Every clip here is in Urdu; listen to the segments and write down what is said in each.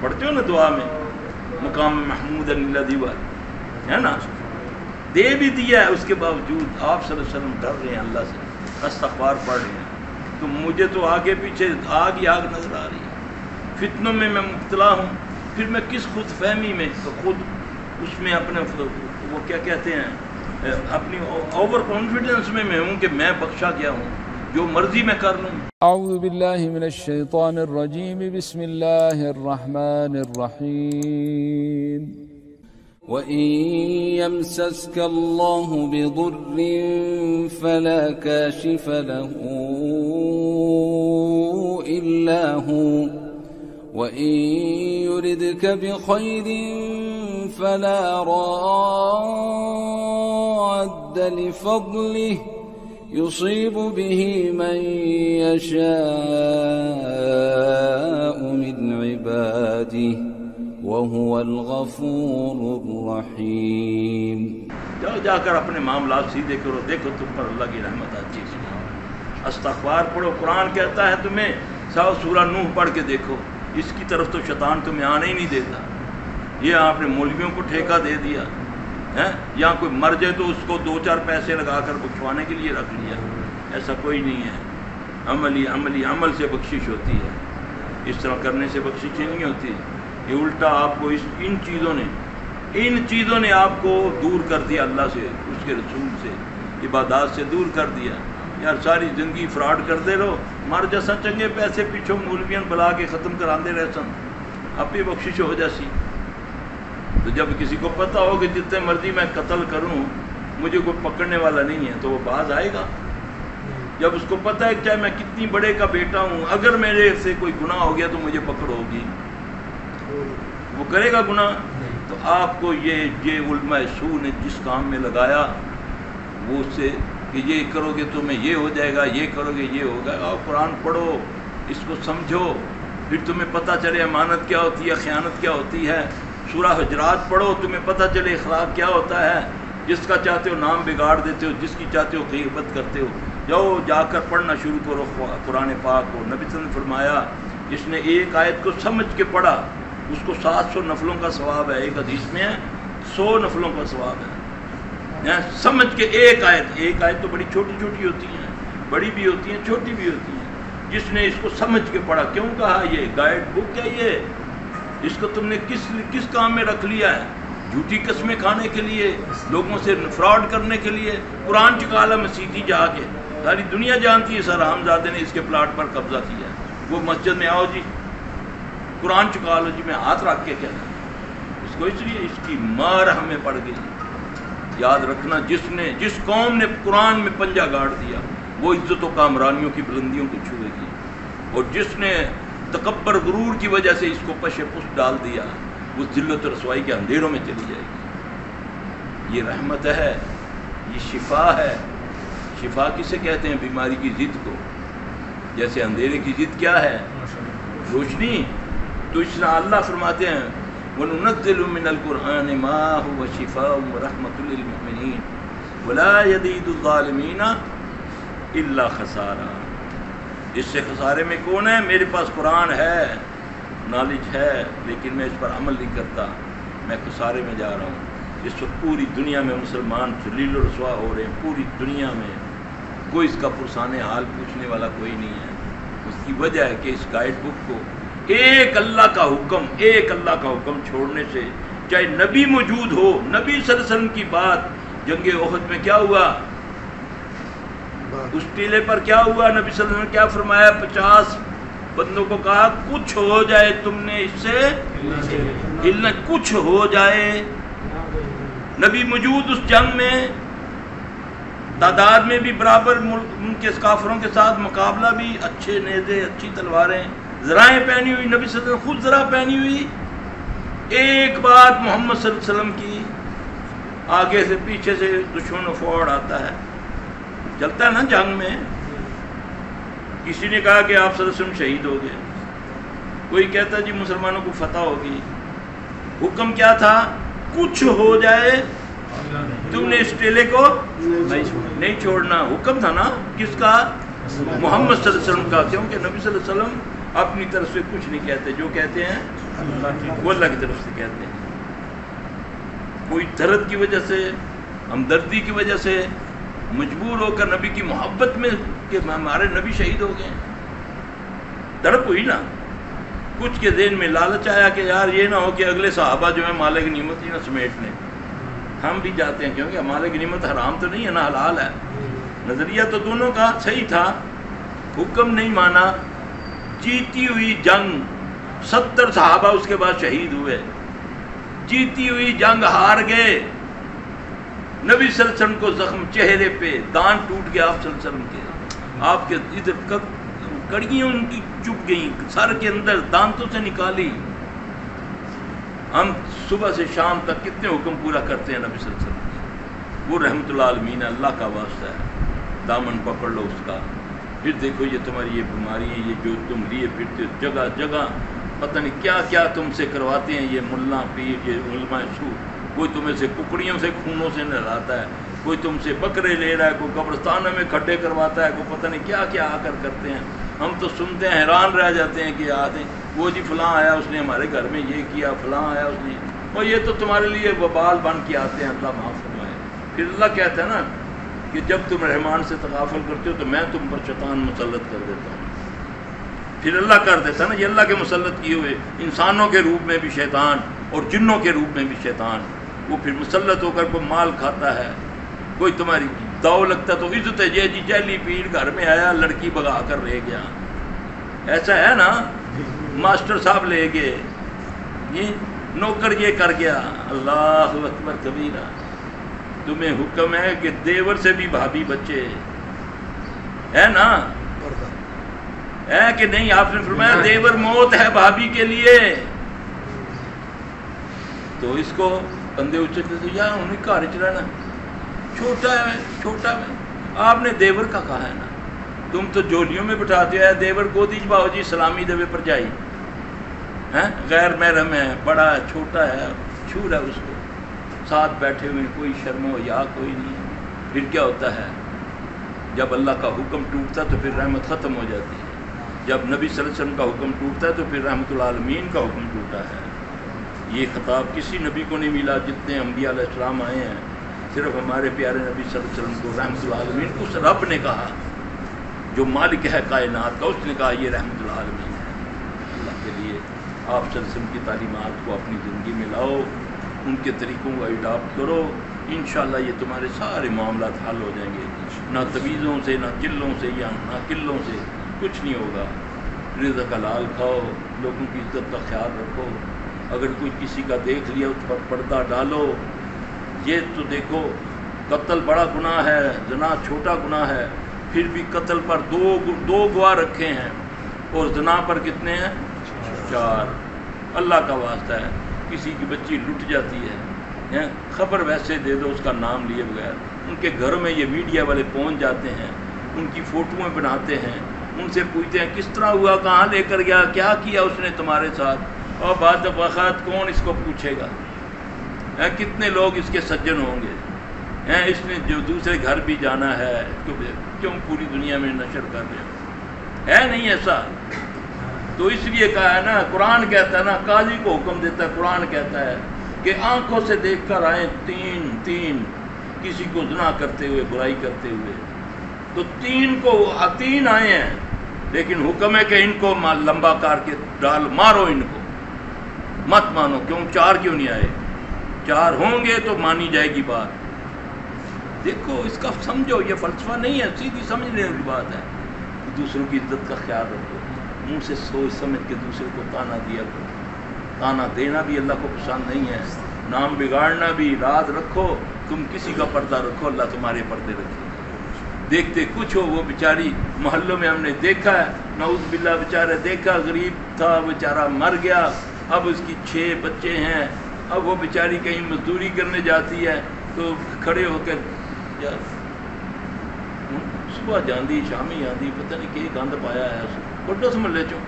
پڑھتے ہو نا دعا میں مقام محمود الذی ہے نا، دے بھی دیا ہے، اس کے باوجود آپ صلی اللہ علیہ وسلم ڈر رہے ہیں اللہ سے، استغفار پڑھ رہے ہیں، تو مجھے تو آگے پیچھے آگ ہی آگ نظر آ رہی ہے، فتنوں میں مبتلا ہوں، پھر میں کس خود فہمی میں، تو خود اس میں اپنے وہ کیا کہتے ہیں اپنی اوور کانفیڈنس میں ہوں کہ میں بخشا گیا ہوں، جو مرضی میں کر لوں۔ اعوذ باللہ من الشیطان الرجیم، بسم اللہ الرحمن الرحیم۔ وَإِن يَمْسَسْكَ اللَّهُ بِضُرٍّ فَلَا كَاشِفَ لَهُ إِلَّا هُوَ وَإِن يُرِدْكَ بِخَيْرٍ فَلَا رَادَّ لِفَضْلِهِ يُصِيبُ بِهِ مَن يَشَاءُ مِنْ عِبَادِهِ وَهُوَ الْغَفُورُ الرَّحِيمُ۔ جا کر اپنے معاملات سیدھے کرو، دیکھو تم پر اللہ کی رحمت آتی ہے۔ استغفار پڑھو، قرآن کہتا ہے تمہیں سورہ نوح پڑھ کے دیکھو، اس کی طرف تو شیطان تمہیں آنے ہی نہیں دیتا۔ یہ آپ نے مولویوں کو ٹھیکہ دے دیا ہے، یا کوئی مر جائے تو اس کو 2-4 پیسے لگا کر بخشوانے کے لیے رکھ لیا، ایسا کوئی نہیں ہے۔ عمل سے بخشش ہوتی ہے، اس طرح کرنے سے بخشش نہیں ہوتی۔ یہ الٹا آپ کو ان چیزوں نے آپ کو دور کر دیا اللہ سے، اس کے رسول سے، عبادات سے دور کر دیا۔ یار ساری زندگی فراڈ کرتے رہو، مر جیسا چنگے پیسے پیچھو مولویاں بلا کے ختم کراندے رہ سن، آپ ہی بخشش ہو جیسی۔ تو جب کسی کو پتہ ہو کہ جتنے مرضی میں قتل کروں مجھے کوئی پکڑنے والا نہیں ہے، تو وہ باز آئے گا۔ جب اس کو پتہ ہے کہ چاہے میں کتنی بڑے کا بیٹا ہوں، اگر میرے سے کوئی گناہ ہو گیا تو مجھے پکڑ ہوگی، وہ کرے گا گناہ۔ تو آپ کو یہ علماء سو نے جس کام میں لگایا وہ اس سے کہ یہ کرو گے تمہیں یہ ہو جائے گا، یہ کرو گے یہ ہوگا، اور قرآن پڑھو، اس کو سمجھو، پھر تمہیں پتہ چلے امانت کیا ہوتی ہے، خیانت کیا ہوتی ہے۔ سورہ حجرات پڑھو، تمہیں پتہ چلے اخلاق کیا ہوتا ہے، جس کا چاہتے ہو نام بگاڑ دیتے ہو، جس کی چاہتے ہو غیبت کرتے ہو۔ جاؤ جا کر پڑھنا شروع کرو قرآن پاک کو۔ نبی صلی اللہ علیہ وسلم نے فرمایا جس نے ایک آیت کو سمجھ کے پڑھا اس کو 700 نفلوں کا ثواب ہے، ایک حدیث میں ہے 100 نفلوں کا ثواب ہے۔ سمجھ کے ایک آیت تو بڑی چھوٹی چھوٹی ہوتی ہیں، بڑی بھی ہوتی ہیں چھوٹی بھی ہوتی ہیں۔ جس نے اس کو سمجھ کے پڑھا، کیوں کہا یہ گائیڈ بک ہے، یہ اس کو تم نے کس کام میں رکھ لیا ہے؟ جھوٹی قسمیں کھانے کے لیے، لوگوں سے فراڈ کرنے کے لیے۔ قرآن چکا لا مسیحی جا کے، ساری دنیا جانتی ہے سر حرامزادے نے اس کے پلاٹ پر قبضہ کیا ہے۔ وہ مسجد میں آؤ جی قرآن چکا لو جی، میں ہاتھ رکھ کے کہنا اس کو، اس لیے اس کی مار ہمیں پڑ گئی۔ یاد رکھنا جس قوم نے قرآن میں پنجہ گاڑ دیا وہ عزت و کامرانیوں کی بلندیوں کو چھوئے گی، اور جس نے تکبر غرور کی وجہ سے اس کو پشے پشت ڈال دیا وہ ذلت و رسوائی کے اندھیروں میں چلی جائے گی۔ یہ رحمت ہے، یہ شفا ہے۔ شفا کسے کہتے ہیں؟ بیماری کی ضد کو۔ جیسے اندھیرے کی ضد کیا ہے؟ روشنی۔ تو اس طرح اللہ فرماتے ہیں وَنُنَزِّلُ مِنَ الْقُرْآنِ مَا هُوَ شِفَاءٌ وَرَحْمَةٌ لِّلْمُؤْمِنِينَ وَلَا يَزِيدُ الظَّالِمِينَ إِلَّا خَسَارًا۔ اس سے خسارے میں کون ہے؟ میرے پاس قرآن ہے، نالج ہے، لیکن میں اس پر عمل نہیں کرتا، میں خسارے میں جا رہا ہوں۔ اس وقت پوری دنیا میں مسلمان ذلیل و رسوا ہو رہے ہیں، پوری دنیا میں کوئی اس کا پرسان حال پوچھنے والا کوئی نہیں ہے۔ اس کی وجہ ہے کہ اس گائیڈ بک کو ایک اللہ کا حکم چھوڑنے سے، چاہے نبی موجود ہو، نبی صلی اللہ علیہ وسلم کی بات، جنگ احد میں کیا ہوا؟ اس ٹیلے پر کیا ہوا؟ نبی صلی اللہ علیہ وسلم نے کیا فرمایا؟ 50 بندوں کو کہا کچھ ہو جائے تم نے اس سے ہلنا، کچھ ہو جائے۔ نبی موجود اس جنگ میں، تعداد میں بھی برابر، ان کے کافروں کے ساتھ مقابلہ بھی، اچھے نیزے، اچھی تلواریں، ذرائیں پہنی ہوئی، نبی صلی اللہ علیہ وسلم خود ذرا پہنی ہوئی۔ ایک بات محمد صلی اللہ علیہ وسلم کی، آگے سے پیچھے سے دشمن فوڑ آتا ہے، چلتا ہے نا جنگ میں۔ کسی نے کہا کہ آپ صلی اللہ علیہ وسلم شہید ہو گئے، کوئی کہتا جی مسلمانوں کو فتح ہوگی۔ حکم کیا تھا؟ کچھ ہو جائے تم نے اس ٹیلے کو نہیں چھوڑنا۔ حکم تھا نا کس کا؟ محمد صلی اللہ علیہ وسلم کا، کیونکہ نبی صلی اللہ علیہ وسلم اپنی طرف سے کچھ نہیں کہتے، جو کہتے ہیں وہ اللہ کی طرف سے کہتے ہیں. کوئی درد کی وجہ سے، ہمدردی کی وجہ سے مجبور ہو کر نبی کی محبت میں کہ ہمارے نبی شہید ہو گئے، تڑپ ہوئی نا. کچھ کے ذہن میں لالچ آیا کہ یار یہ نہ ہو کہ اگلے صحابہ جو ہیں مالک نعمت ہی نہ سمیٹ لیں، ہم بھی جاتے ہیں، کیونکہ مالک نعمت حرام تو نہیں ہے نا، حلال ہے. نظریہ تو دونوں کا صحیح تھا، حکم نہیں مانا. جیتی ہوئی جنگ 70 صحابہ اس کے بعد شہید ہوئے، جیتی ہوئی جنگ ہار گئے. نبی صلی اللہ علیہ وسلم کو زخم چہرے پہ، دان ٹوٹ گیا آپ صلی اللہ علیہ وسلم کے، آپ کے ادھر کڑیاں ان کی چپ گئیں، سر کے اندر دانتوں سے نکالی. ہم صبح سے شام تک کتنے حکم پورا کرتے ہیں نبی صلی اللہ علیہ وسلم کے. وہ رحمت اللہ عالمین، اللہ کا واسطہ ہے، دامن پکڑ لو اس کا. پھر دیکھو یہ تمہاری یہ بیماری ہے، یہ جو تم لیے پھرتے ہو جگہ جگہ، پتہ نہیں کیا کیا تم سے کرواتے ہیں یہ ملا پیر، یہ علماء سو. کوئی تمہیں سے ککڑیوں سے خونوں سے نہلاتا ہے، کوئی تم سے بکرے لے رہا ہے، کوئی قبرستانوں میں کھڈے کرواتا ہے، کوئی پتہ نہیں کیا کیا آ کر کرتے ہیں. ہم تو سنتے ہیں حیران رہ جاتے ہیں کہ آتے ہیں وہ جی فلاں آیا اس نے ہمارے گھر میں یہ کیا، فلاں آیا اس نے، اور یہ تو تمہارے لیے وبال بن کے آتے ہیں، اللہ معاف فرمائے. پھر اللہ کہتا ہے نا کہ جب تم رحمان سے تغافل کرتے ہو تو میں تم پر شیطان مسلط کر دیتا ہوں. پھر اللہ کر دیتا ہے نا، یہ اللہ کے مسلط کیے ہوئے انسانوں کے روپ میں بھی شیطان اور جنوں کے روپ میں بھی شیطان، وہ پھر مسلط ہو کر کوئی مال کھاتا ہے، کوئی تمہاری داؤ لگتا تو عزت ہے جی جیلی پیر گھر میں آیا لڑکی بگا کر لے گیا. ایسا ہے نا، ماسٹر صاحب لے گئے، یہ نوکر یہ کر گیا. اللہ اکبر کبیرہ. تمہیں حکم ہے کہ دیور سے بھی بھابھی بچے، ہے نا، ہے کہ نہیں؟ آپ نے فرمایا دیور موت ہے بھابھی کے لیے. تو اس کو بندے اچھتے تو یار انہیں گھر چ رہنا، چھوٹا ہے چھوٹا ہے. آپ نے دیور کا کہا ہے نا، تم تو جولیوں میں بٹھاتے ہو، دیور گودی باؤ جی سلامی دے پر جائی، غیر محرم ہے، بڑا ہے چھوٹا ہے، چھو رہا اس کو، ساتھ بیٹھے ہوئے کوئی شرم و حیا کوئی نہیں. پھر کیا ہوتا ہے؟ جب اللہ کا حکم ٹوٹتا تو پھر رحمت ختم ہو جاتی ہے. جب نبی صلی اللہ علیہ وسلم کا حکم ٹوٹتا ہے تو پھر رحمت العالمین کا حکم ٹوٹا ہے. یہ خطاب کسی نبی کو نہیں ملا، جتنے انبیاء علیہ السلام آئے ہیں صرف ہمارے پیارے نبی صلی اللہ علیہ وسلم کو رحمت العالمین اس رب نے کہا جو مالک ہے کائنات کا، اس نے کہا یہ رحمت العالمین ہے. اللہ کے لیے آپ صلی اللہ علیہ وسلم کی تعلیمات کو اپنی زندگی میں لاؤ، ان کے طریقوں کو اڈاپٹ کرو، انشاءاللہ یہ تمہارے سارے معاملات حل ہو جائیں گے. نہ تویزوں سے، نہ چلوں سے، یا نہ قلوں سے کچھ نہیں ہوگا. رزق حلال کھاؤ، لوگوں کی عزت کا خیال رکھو، اگر کوئی کسی کا دیکھ لیا اس پر پردہ ڈالو. یہ تو دیکھو قتل بڑا گناہ ہے، زنا چھوٹا گناہ ہے، پھر بھی قتل پر دو گواہ رکھے ہیں اور زنا پر کتنے ہیں؟ 4. اللہ کا واسطہ ہے، کسی کی بچی لٹ جاتی ہے، خبر ویسے دے دو اس کا نام لیے بغیر. ان کے گھروں میں یہ میڈیا والے پہنچ جاتے ہیں، ان کی فوٹویں بناتے ہیں، ان سے پوچھتے ہیں کس طرح ہوا، کہاں لے کر گیا، کیا کیا اس نے تمہارے ساتھ. اور بعد وقت کون اس کو پوچھے گا؟ کتنے لوگ اس کے سجن ہوں گے؟ اس نے جو دوسرے گھر بھی جانا ہے، کیوں پوری دنیا میں نشر کر رہے ہو؟ ہے نہیں ایسا. تو اس لیے کہا ہے نا، قرآن کہتا ہے نا، قاضی کو حکم دیتا ہے، قرآن کہتا ہے کہ آنکھوں سے دیکھ کر آئیں تین کسی کو زنا کرتے ہوئے، برائی کرتے ہوئے. تو 3 آئے ہیں، لیکن حکم ہے کہ ان کو لمبا کر کے ڈال، مارو ان کو، مت مانو. کیوں 4 کیوں نہیں آئے؟ 4 ہوں گے تو مانی جائے گی بات. دیکھو اس کا سمجھو، یہ فلسفہ نہیں ہے، سیدھی سمجھنے کی بات ہے. دوسروں کی عزت کا خیال رکھو، منہ سے سوچ سمجھ کے دوسرے کو تانا دیا کرو. تانا دینا بھی اللہ کو پسند نہیں ہے، نام بگاڑنا بھی. راز رکھو، تم کسی کا پردہ رکھو، اللہ تمہارے پردے رکھے. دیکھتے کچھ ہو، وہ بیچاری محلوں میں ہم نے دیکھا ہے، نعوذ باللہ بیچارہ دیکھا، غریب تھا بیچارہ، مر گیا، اب اس کی 6 بچے ہیں. اب وہ بیچاری کہیں مزدوری کرنے جاتی ہے تو کھڑے ہو کر یار صبح جاندی شامی آندی، پتہ نہیں کہ گند پایا ہے اس کو بڑا سمجھ چو.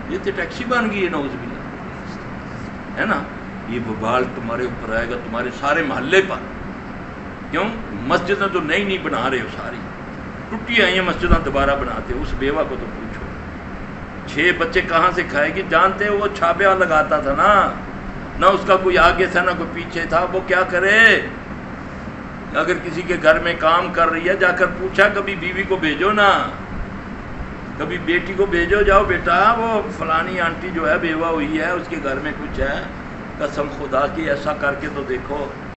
یہ تو ٹیکسی بن گئی ہے نعوذ باللہ، ہے نا. یہ وبال تمہارے اوپر آئے گا، تمہارے سارے محلے پر. کیوں؟ مسجدیں تو نئی بنا رہے ہو، ساری ٹوٹی آئی ہیں مسجدیں دوبارہ بناتے ہو. اس بیوہ کو تو پوچھو، 6 بچے کہاں سے کھائے گی؟ جانتے وہ چھاپے لگاتا تھا نا، نہ اس کا کوئی آگے تھا نہ کوئی پیچھے تھا، وہ کیا کرے؟ اگر کسی کے گھر میں کام کر رہی ہے جا کر پوچھا، کبھی بیوی کو بھیجو نا، کبھی بیٹی کو بھیجو، جاؤ بیٹا وہ فلانی آنٹی جو ہے بیوہ ہوئی ہے، اس کے گھر میں کچھ ہے، قسم خدا کی ایسا کر کے تو دیکھو۔